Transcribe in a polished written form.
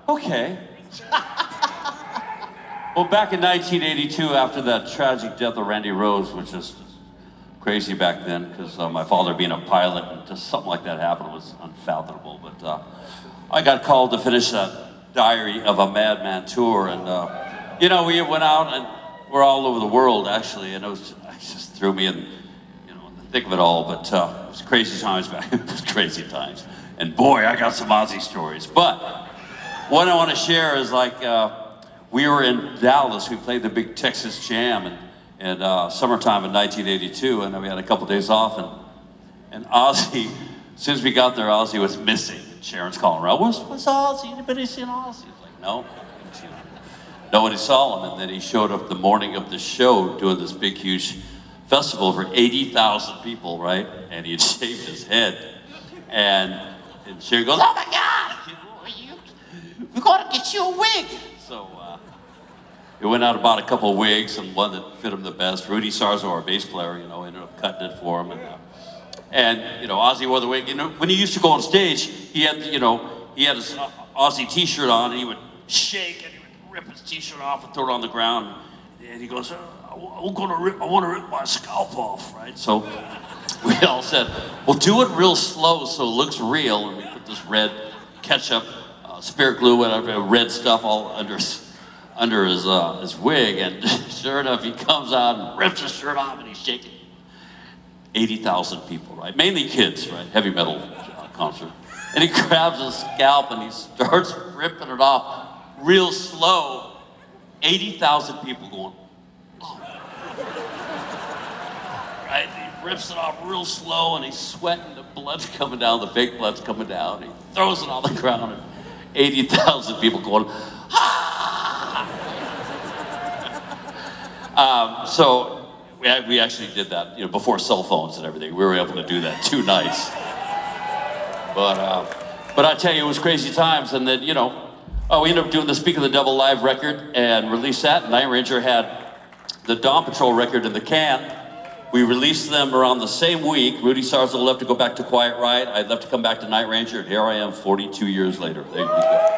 Okay. Well, back in 1982, after that tragic death of Randy Rhoads, which was crazy back then, because my father being a pilot, and just something like that happened was unfathomable. But I got called to finish that Diary of a Madman tour, and you know, we went out and we're all over the world actually, and it just threw me in, you know, in the thick of it all. But it was crazy times back. It was crazy times, and boy, I got some Ozzy stories. But what I want to share is like. We were in Dallas. We played the big Texas Jam in summertime in 1982, and we had a couple days off. And Ozzy, as soon as we got there, Ozzy was missing. Sharon's calling around. Where's Ozzy? Anybody seen Ozzy? He's like, no, nobody saw him. And then he showed up the morning of the show doing this big, huge festival for 80,000 people, right? And he had shaved his head. And Sharon goes, oh my God, we gotta get you a wig. So we went out and bought a couple of wigs, and one that fit him the best. Rudy Sarzo, our bass player, you know, ended up cutting it for him. And you know, Ozzy wore the wig. You know, when he used to go on stage, he had, you know, he had his Ozzy T-shirt on, and he would shake and he would rip his T-shirt off and throw it on the ground. And he goes, I want to rip my scalp off, right? So we all said, well, do it real slow so it looks real. And we put this red ketchup, spirit glue, whatever, red stuff all under his wig, and sure enough, he comes out and rips his shirt off, and he's shaking. 80,000 people, right? Mainly kids, right? Heavy metal concert. And he grabs his scalp and he starts ripping it off real slow. 80,000 people going, oh. Right? He rips it off real slow, and he's sweating. The blood's coming down, the fake blood's coming down. He throws it on the ground, and 80,000 people going, ah! So we actually did that, you know, before cell phones and everything. We were able to do that 2 nights. But I tell you, it was crazy times. And then, you know, we ended up doing the Speak of the Devil live record and released that. Night Ranger had the Dawn Patrol record in the can. We released them around the same week. Rudy Sarzo left to go back to Quiet Riot. I left to come back to Night Ranger, and here I am 42 years later. There you go.